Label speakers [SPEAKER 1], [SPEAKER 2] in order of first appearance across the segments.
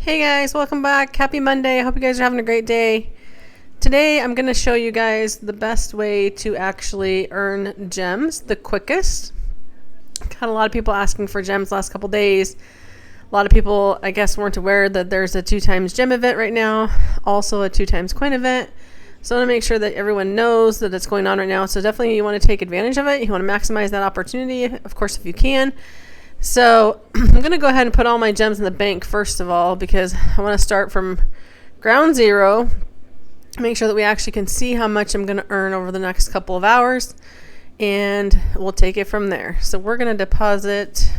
[SPEAKER 1] Hey guys, welcome back. Happy Monday. I hope you guys are having a great day. Today I'm going to show you guys the best way to actually earn gems the quickest. Had a lot of people asking for gems last couple days. A lot of people, I guess, weren't aware that there's a 2x gem event right now, also a 2x coin event. So I want to make sure that everyone knows that it's going on right now. So definitely you want to take advantage of it. You want to maximize that opportunity, of course, if you can. So I'm going to go ahead and put all my gems in the bank first of all, because I want to start from ground zero, make sure that we actually can see how much I'm going to earn over the next couple of hours, and we'll take it from there. So we're going to deposit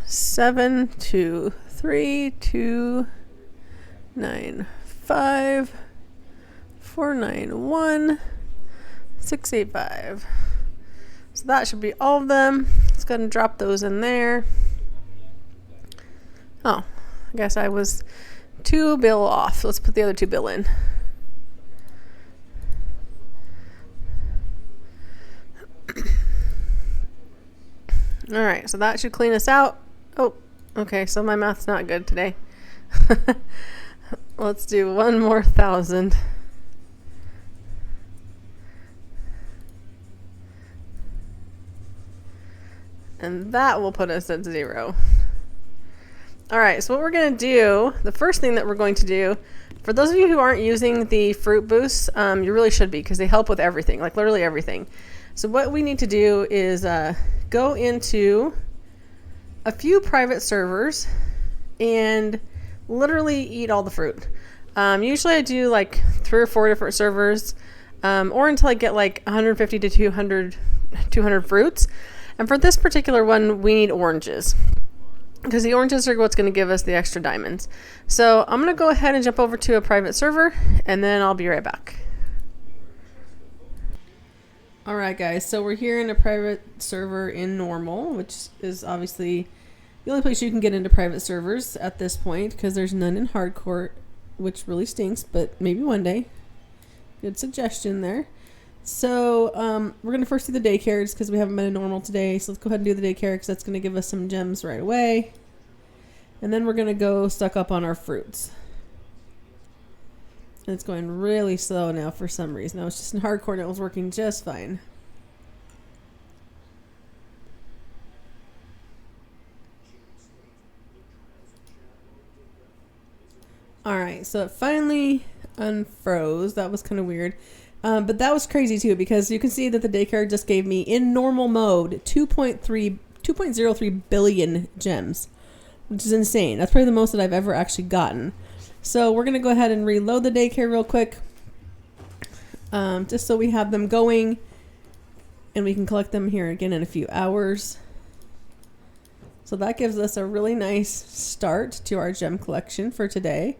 [SPEAKER 1] 723295491 So that should be all of them. Let's go ahead and drop those in there. Oh, I guess I was 2 bill off. Let's put the other 2 bill in. All right, so that should clean us out. Oh, okay, so my math's not good today. Let's do one more 1,000. And that will put us at 0. All right, so what we're going to do, the first thing that we're going to do, for those of you who aren't using the fruit boosts, you really should be, because they help with everything, like literally everything. So what we need to do is go into a few private servers and literally eat all the fruit. Usually I do like 3 or 4 different servers, or until I get like 150 to 200 fruits. And for this particular one, we need oranges, because the oranges are what's going to give us the extra diamonds. So I'm going to go ahead and jump over to a private server, and then I'll be right back. Alright guys, so we're here in a private server in normal, which is obviously the only place you can get into private servers at this point, because there's none in hardcore, which really stinks, but maybe one day. Good suggestion there. So we're going to first do the daycares, because we haven't been in normal today. So let's go ahead and do the daycare, because that's going to give us some gems right away. And then we're going to go stock up on our fruits. And it's going really slow now for some reason. I was just in hardcore and it was working just fine. Alright, so it finally unfroze. That was kind of weird. But that was crazy too, because you can see that the daycare just gave me, in normal mode, 2.03 billion gems, which is insane. That's probably the most that I've ever actually gotten. So we're going to go ahead and reload the daycare real quick, just so we have them going, and we can collect them here again in a few hours. So that gives us a really nice start to our gem collection for today.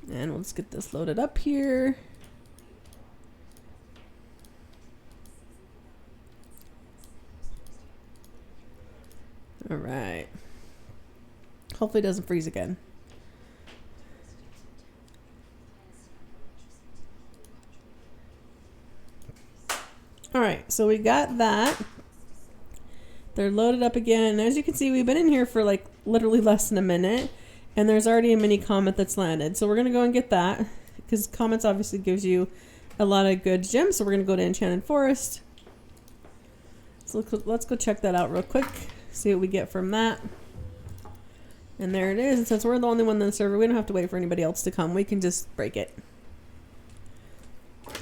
[SPEAKER 1] And we'll just get this loaded up here. All right. Hopefully it doesn't freeze again. All right, so we got that. They're loaded up again. As you can see, we've been in here for like literally less than a minute. And there's already a mini comet that's landed. So we're going to go and get that, because comets obviously gives you a lot of good gems. So we're going to go to Enchanted Forest. So let's go check that out real quick. See what we get from that. And there it is. And since we're the only one on the server, we don't have to wait for anybody else to come. We can just break it.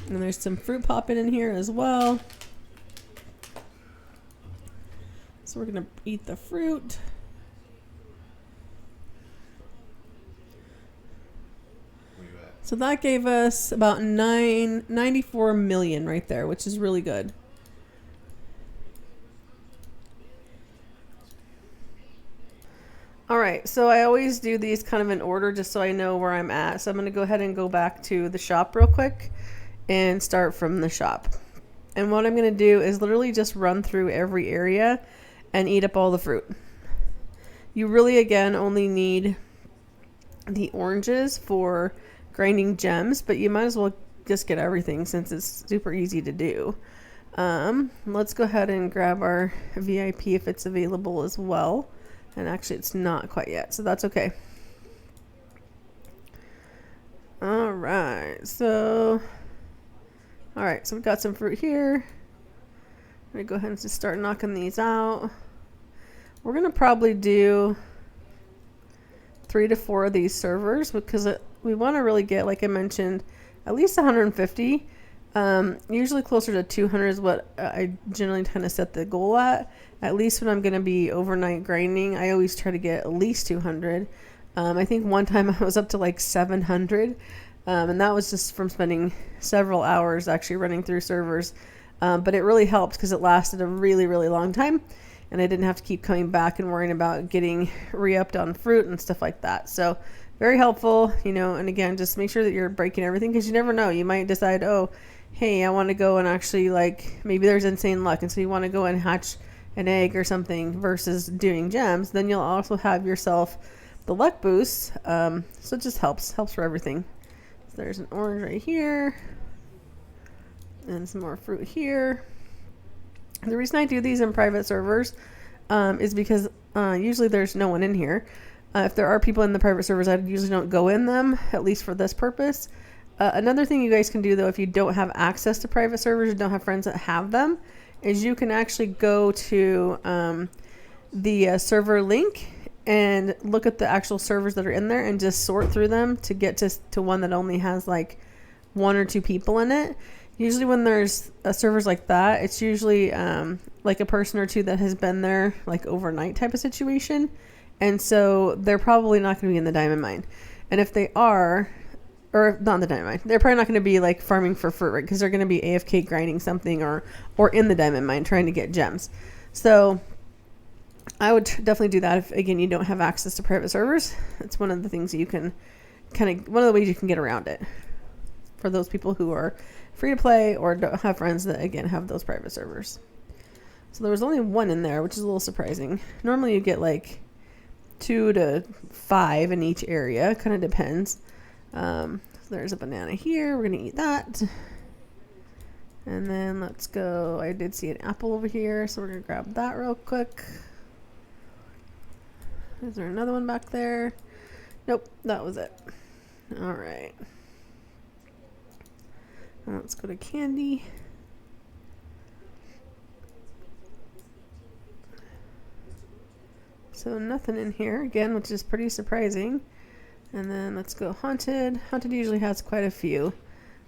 [SPEAKER 1] And there's some fruit popping in here as well. So we're going to eat the fruit. So that gave us about 94 million right there, which is really good. Alright, so I always do these kind of in order just so I know where I'm at. So I'm going to go ahead and go back to the shop real quick and start from the shop. And what I'm going to do is literally just run through every area and eat up all the fruit. You really, again, only need the oranges for grinding gems, but you might as well just get everything since it's super easy to do. Let's go ahead and grab our VIP if it's available as well. And actually it's not quite yet, so that's okay. Alright, so we've got some fruit here. I'm gonna go ahead and just start knocking these out. We're gonna probably do 3 to 4 of these servers because we want to really get, like I mentioned, at least 150. Usually closer to 200 is what I generally kind of set the goal at. At least when I'm going to be overnight grinding, I always try to get at least 200. I think one time I was up to like 700, and that was just from spending several hours actually running through servers. But it really helped because it lasted a really, really long time, and I didn't have to keep coming back and worrying about getting re-upped on fruit and stuff like that. So very helpful, you know. And again, just make sure that you're breaking everything because you never know. You might decide, oh, hey, I want to go and actually, like, maybe there's insane luck, and so you want to go and hatch an egg or something versus doing gems. Then you'll also have yourself the luck boost. So it just helps for everything. So there's an orange right here and some more fruit here. The reason I do these in private servers is because usually there's no one in here. If there are people in the private servers, I usually don't go in them, at least for this purpose. Another thing you guys can do, though, if you don't have access to private servers, you don't have friends that have them, is you can actually go to the server link and look at the actual servers that are in there and just sort through them to get to one that only has like 1 or 2 people in it. Usually when there's servers like that, it's usually like a person or two that has been there like overnight type of situation. And so they're probably not going to be in the diamond mine. And if they are, or not in the diamond mine, they're probably not going to be like farming for fruit, right? Because they're going to be AFK grinding something or in the diamond mine trying to get gems. So I would definitely do that if, again, you don't have access to private servers. It's one of the things that you can one of the ways you can get around it for those people who are free to play or don't have friends that, again, have those private servers. So there was only 1 in there, which is a little surprising. Normally you get like 2 to 5 in each area. Kind of depends. So there's a banana here. We're going to eat that. And then let's go. I did see an apple over here, so we're going to grab that real quick. Is there another one back there? Nope, that was it. All right. Now let's go to candy. So nothing in here again, which is pretty surprising. And then let's go haunted. Haunted usually has quite a few.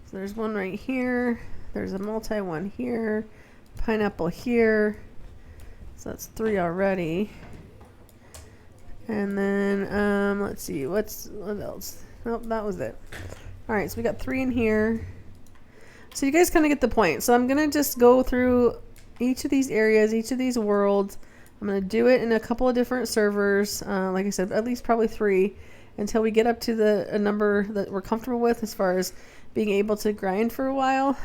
[SPEAKER 1] So there's one right here. There's a multi one here. Pineapple here. So that's 3 already. And then let's see, what else? Nope, that was it. All right, so we got 3 in here. So you guys kind of get the point. So I'm gonna just go through each of these areas, each of these worlds. I'm gonna do it in a couple of different servers. Like I said, at least probably 3 until we get up to a number that we're comfortable with as far as being able to grind for a while,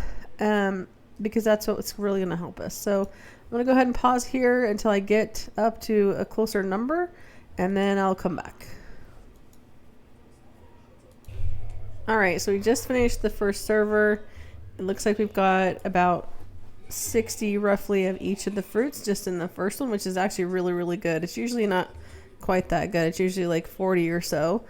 [SPEAKER 1] because that's what's really gonna help us. So I'm gonna go ahead and pause here until I get up to a closer number, and then I'll come back. All right, so we just finished the first server. It looks like we've got about 60 roughly of each of the fruits just in the first one, which is actually really, really good. It's usually not quite that good. It's usually like 40 or so.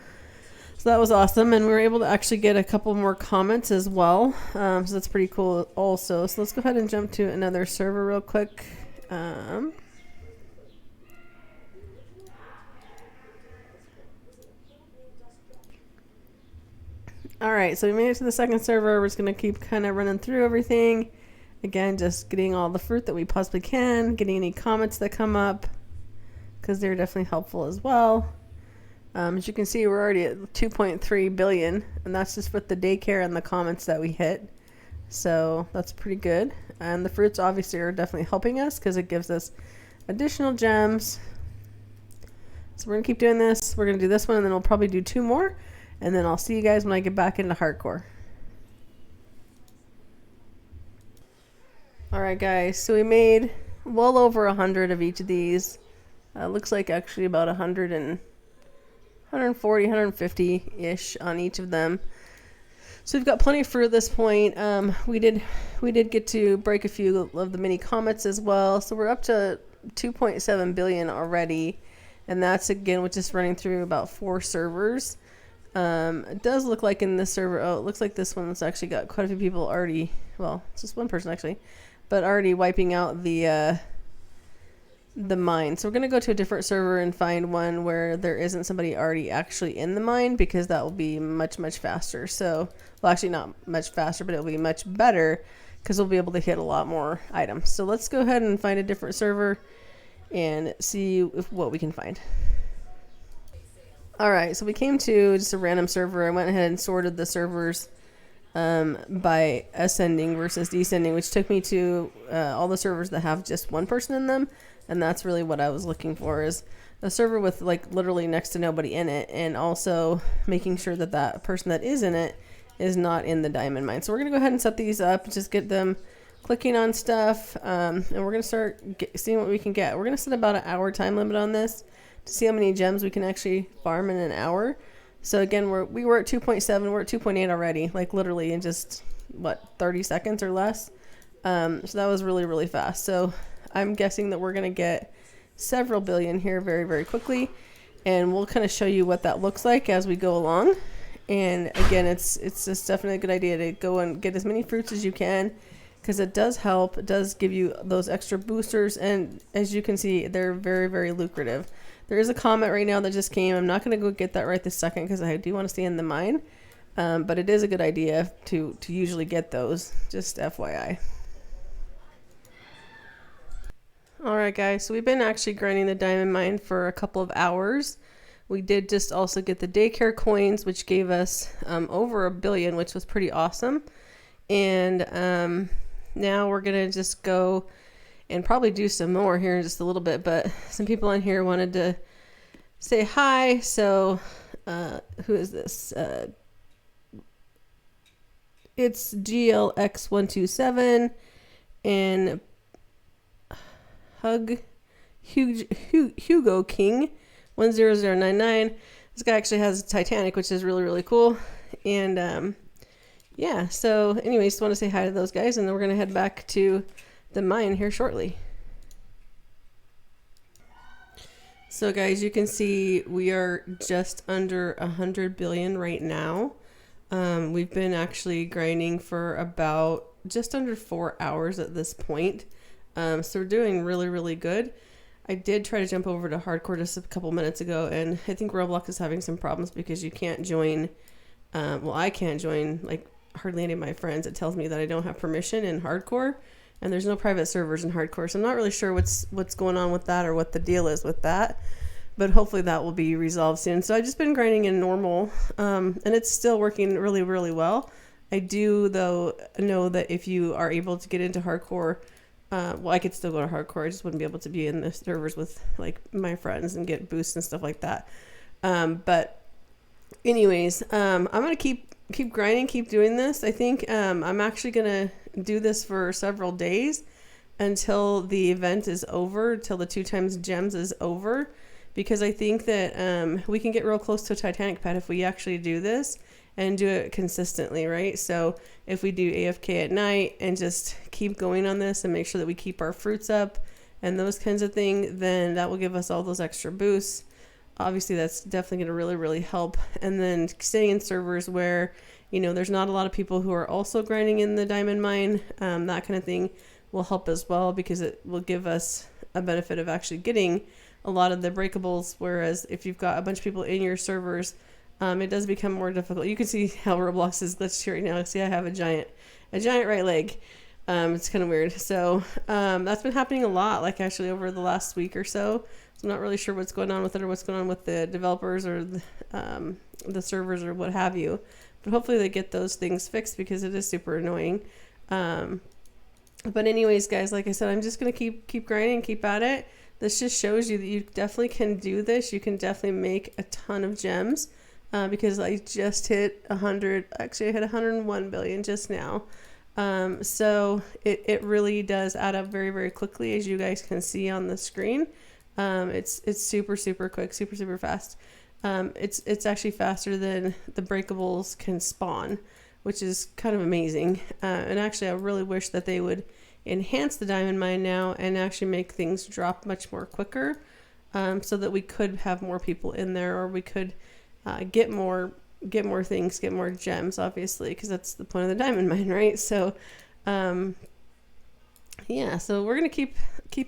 [SPEAKER 1] So that was awesome, and we were able to actually get a couple more comments as well. So that's pretty cool also. So let's go ahead and jump to another server real quick. All right, so we made it to the second server. We're just gonna keep kind of running through everything. Again, just getting all the fruit that we possibly can, getting any comments that come up, because they're definitely helpful as well. As you can see, we're already at 2.3 billion, and that's just with the daycare and the comments that we hit. So that's pretty good. And the fruits obviously are definitely helping us because it gives us additional gems. So we're gonna keep doing this. We're gonna do this one, and then we'll probably do 2 more. And then I'll see you guys when I get back into hardcore. Alright guys, so we made well over 100 of each of these. Looks like actually about 140, 150-ish on each of them. So we've got plenty of fruit at this point. We did get to break a few of the mini comets as well. So we're up to 2.7 billion already, and that's again with just running through about 4 servers. It does look like in this server, oh, it looks like this one's actually got quite a few people already. Well, it's just one person actually, but already wiping out the mine. So we're going to go to a different server and find one where there isn't somebody already actually in the mine, because that will be much faster. So, well, actually not much faster, but it'll be much better because we'll be able to hit a lot more items. So let's go ahead and find a different server and see what we can find. All right, so we came to just a random server. I went ahead and sorted the servers by ascending versus descending, which took me to all the servers that have just one person in them. And that's really what I was looking for, is a server with like literally next to nobody in it, and also making sure that that person that is in it is not in the diamond mine. So we're going to go ahead and set these up, just get them clicking on stuff, and we're going to start seeing what we can get. We're going to set about an hour time limit on this to see how many gems we can actually farm in an hour. So again, we were at 2.7, we're at 2.8 already, like literally in just, what, 30 seconds or less. So that was really fast. So I'm guessing that we're going to get several billion here very quickly, and we'll kind of show you what that looks like as we go along. And again, it's just definitely a good idea to go and get as many fruits as you can, because it does help. It does give you those extra boosters, and as you can see, they're very lucrative. There is a comet right now that just came. I'm not going to go get that right this second because I do want to stay in the mine, but it is a good idea to usually get those, just FYI. Alright guys, so we've been actually grinding the diamond mine for a couple of hours. We did just also get the daycare coins, which gave us over 1 billion, which was pretty awesome. And now we're going to just go and probably do some more here in just a little bit. But some people on here wanted to say hi. So who is this? It's GLX127 and Hugo King 10099. This guy actually has a Titanic, which is really cool. And yeah, so anyways, just want to say hi to those guys, and then we're gonna head back to the mine here shortly. So guys, you can see we are just under 100 billion right now. We've been actually grinding for about just under 4 hours at this point. So we're doing really good. I did try to jump over to hardcore just a couple minutes ago, and I think Roblox is having some problems because you can't join, well, I can't join like hardly any of my friends. It tells me that I don't have permission in hardcore, and there's no private servers in hardcore, so I'm not really sure what's going on with that or what the deal is with that, but hopefully that will be resolved soon. So I've just been grinding in normal, and it's still working really well. I do though know that if you are able to get into hardcore, well, I could still go to hardcore. I just wouldn't be able to be in the servers with like my friends and get boosts and stuff like that. But anyways, I'm gonna keep grinding, keep doing this. I think I'm actually gonna do this for several days until the event is over, till the 2 times gems is over, because I think that we can get real close to a Titanic pet if we actually do this and do it consistently, right? So if we do AFK at night and just keep going on this and make sure that we keep our fruits up and those kinds of things, then that will give us all those extra boosts. Obviously, that's definitely going to really help. And then staying in servers where, you know, there's not a lot of people who are also grinding in the diamond mine, that kind of thing will help as well, because it will give us a benefit of actually getting a lot of the breakables. Whereas if you've got a bunch of people in your servers, it does become more difficult. You can see how Roblox is glitched here right now. See, I have a giant right leg. It's kind of weird. So that's been happening a lot, like actually over the last week or so. So I'm not really sure what's going on with it or what's going on with the developers or the servers or what have you. But hopefully they get those things fixed, because it is super annoying. But anyways, guys, like I said, I'm just going to keep grinding, keep at it. This just shows you that you definitely can do this. You can definitely make a ton of gems. Because I just hit 100, actually I hit 101 billion just now. So it really does add up very quickly, as you guys can see on the screen. It's super quick, super fast. It's actually faster than the breakables can spawn, which is kind of amazing. And actually, I really wish that they would enhance the diamond mine now and actually make things drop much more quicker, so that we could have more people in there, or we could get more things, get more gems, obviously, because that's the point of the diamond mine, right? So yeah, so we're gonna keep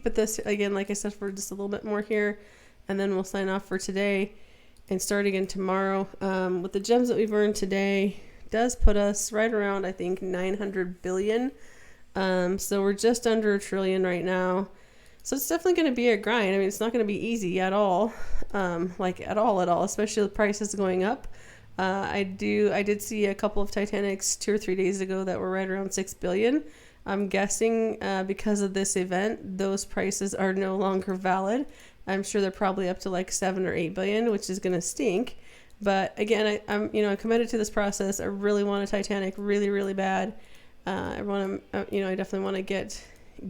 [SPEAKER 1] at this again, like I said, for just a little bit more here, and then we'll sign off for today and start again tomorrow. With the gems that we've earned today, does put us right around, I think, 900 billion. So we're just under 1 trillion right now. So it's definitely going to be a grind. I mean, it's not going to be easy at all, like at all, especially with prices going up. I did see a couple of Titanics 2 or 3 days ago that were right around 6 billion. I'm guessing because of this event, those prices are no longer valid. I'm sure they're probably up to like 7 or 8 billion, which is going to stink. But again, I'm committed to this process. I really want a Titanic really, really bad. I definitely want to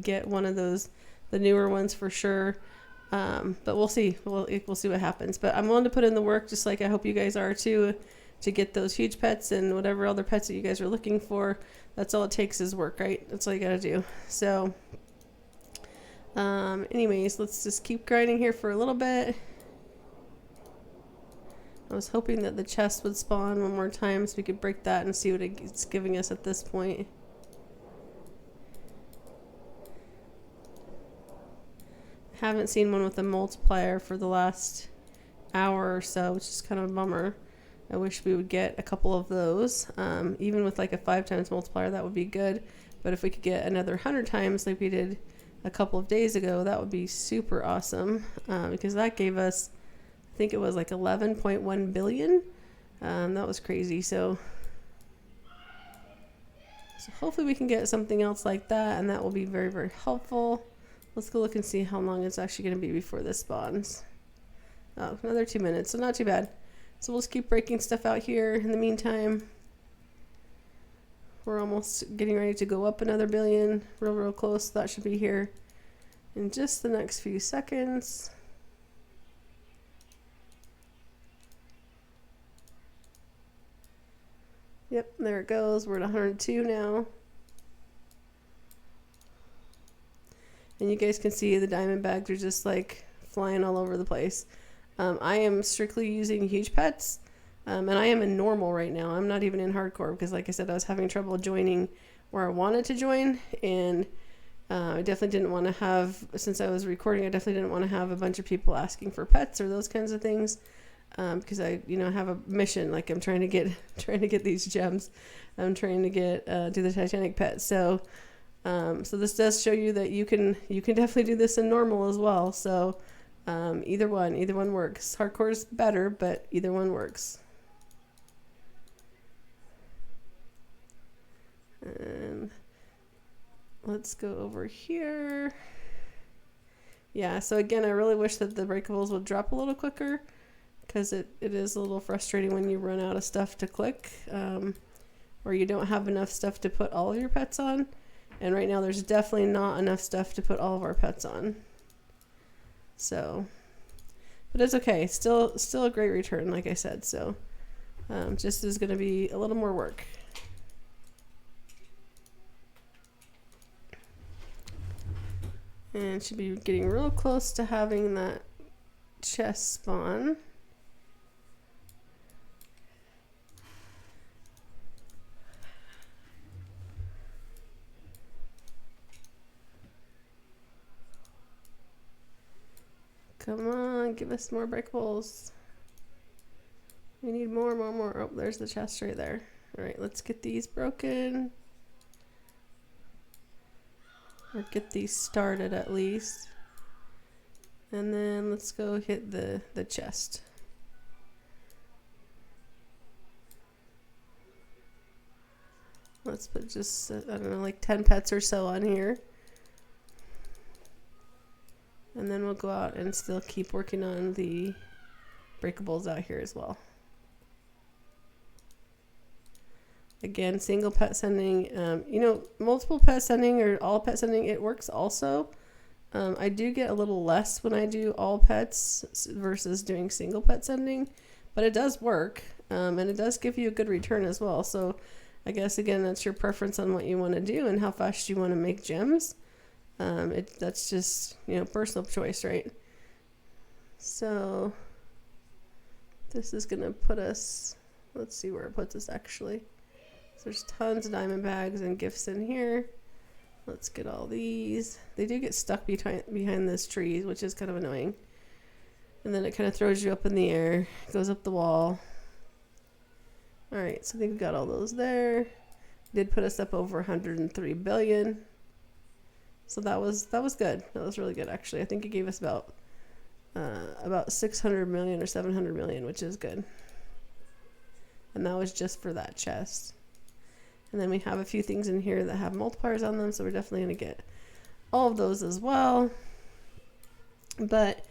[SPEAKER 1] get one of those, the newer ones for sure. But we'll see. We'll see what happens. But I'm willing to put in the work, just like I hope you guys are too, to get those huge pets and whatever other pets that you guys are looking for. That's all it takes is work, right? That's all you gotta do. So, anyways, let's just keep grinding here for a little bit. I was hoping that the chest would spawn one more time so we could break that and see what it's giving us at this point. Haven't seen one with a multiplier for the last hour or so, which is kind of a bummer. I wish we would get a couple of those. Even with like a 5 times multiplier, that would be good. But if we could get another 100 times like we did a couple of days ago, that would be super awesome. Because that gave us, I think it was like 11.1 billion. That was crazy. So hopefully we can get something else like that, and that will be very, very helpful. Let's go look and see how long it's actually going to be before this spawns. Oh, another 2 minutes, so not too bad. So we'll just keep breaking stuff out here. In the meantime, we're almost getting ready to go up another billion. Real close. That should be here in just the next few seconds. Yep, there it goes. We're at 102 now. And you guys can see the diamond bags are just like flying all over the place. I am strictly using huge pets, and I am in normal right now. I'm not even in hardcore because, like I said, I was having trouble joining where I wanted to join, and I definitely didn't want to have, since I was recording, I definitely didn't want to have a bunch of people asking for pets or those kinds of things, because I have a mission. Like I'm trying to get these gems. I'm trying to get do the Titanic pet. So this does show you that you can definitely do this in normal as well. So either one works. Hardcore is better, but either one works. And let's go over here. Yeah, so again, I really wish that the breakables would drop a little quicker, because it is a little frustrating when you run out of stuff to click, or you don't have enough stuff to put all of your pets on. And right now there's definitely not enough stuff to put all of our pets on. So, but it's okay. Still a great return, like I said. So, just is going to be a little more work. And should be getting real close to having that chest spawn. Come on, give us more breakables. We need more. Oh, there's the chest right there. All right, let's get these broken. Or get these started at least. And then let's go hit the chest. Let's put just, I don't know, like 10 pets or so on here. And then we'll go out and still keep working on the breakables out here as well. Again, single pet sending, multiple pet sending or all pet sending, it works also. I do get a little less when I do all pets versus doing single pet sending, but it does work, and it does give you a good return as well. So I guess, again, that's your preference on what you want to do and how fast you want to make gems. That's just, you know, personal choice, right? So this is going to put us, let's see where it puts us actually. So there's tons of diamond bags and gifts in here. Let's get all these. They do get stuck behind this tree, which is kind of annoying. And then it kind of throws you up in the air, goes up the wall. All right, so I think we've got all those there. Did put us up over 103 billion. So that was good. That was really good, actually. I think it gave us about 600 million or 700 million, which is good. And that was just for that chest. And then we have a few things in here that have multipliers on them, so we're definitely going to get all of those as well. But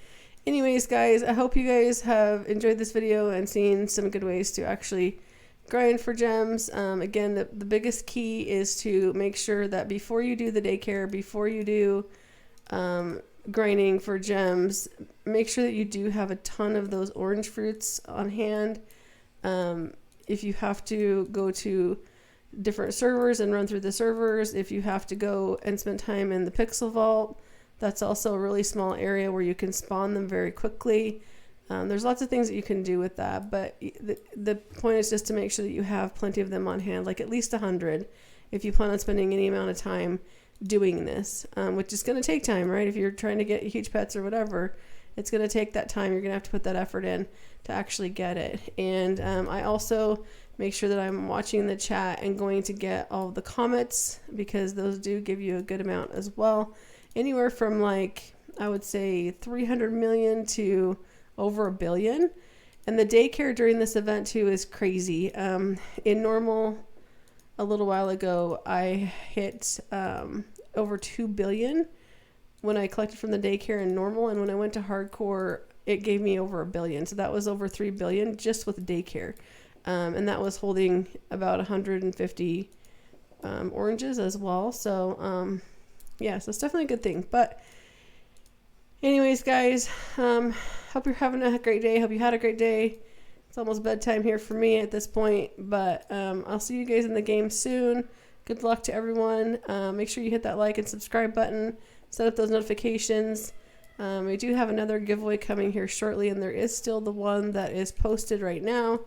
[SPEAKER 1] anyways, guys, I hope you guys have enjoyed this video and seen some good ways to actually grind for gems. Again, the biggest key is to make sure that before you do the daycare, before you do grinding for gems, make sure that you do have a ton of those orange fruits on hand. If you have to go to different servers and run through the servers, if you have to go and spend time in the pixel vault, that's also a really small area where you can spawn them very quickly. There's lots of things that you can do with that, but the point is just to make sure that you have plenty of them on hand, like at least 100 if you plan on spending any amount of time doing this, which is going to take time, right? If you're trying to get huge pets or whatever, it's going to take that time. You're going to have to put that effort in to actually get it. And I also make sure that I'm watching the chat and going to get all the comments, because those do give you a good amount as well. Anywhere from, like, I would say 300 million to over 1 billion. And the daycare during this event too is crazy. In normal, a little while ago, I hit over 2 billion when I collected from the daycare in normal, and when I went to hardcore, it gave me over 1 billion. So that was over 3 billion just with daycare. And that was holding about 150 oranges as well. So yeah, so it's definitely a good thing. But anyways, guys, hope you're having a great day. Hope you had a great day. It's almost bedtime here for me at this point, but I'll see you guys in the game soon. Good luck to everyone. Make sure you hit that like and subscribe button. Set up those notifications. We do have another giveaway coming here shortly, and there is still the one that is posted right now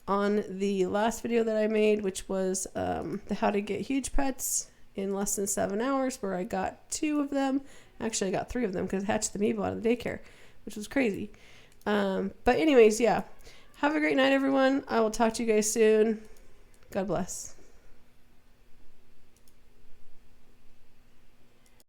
[SPEAKER 1] on the last video that I made, which was the how to get huge pets in less than 7 hours, where I got 2 of them. Actually, I got 3 of them because I hatched the Meebo out of the daycare, which was crazy. But anyways, yeah. Have a great night, everyone. I will talk to you guys soon. God bless.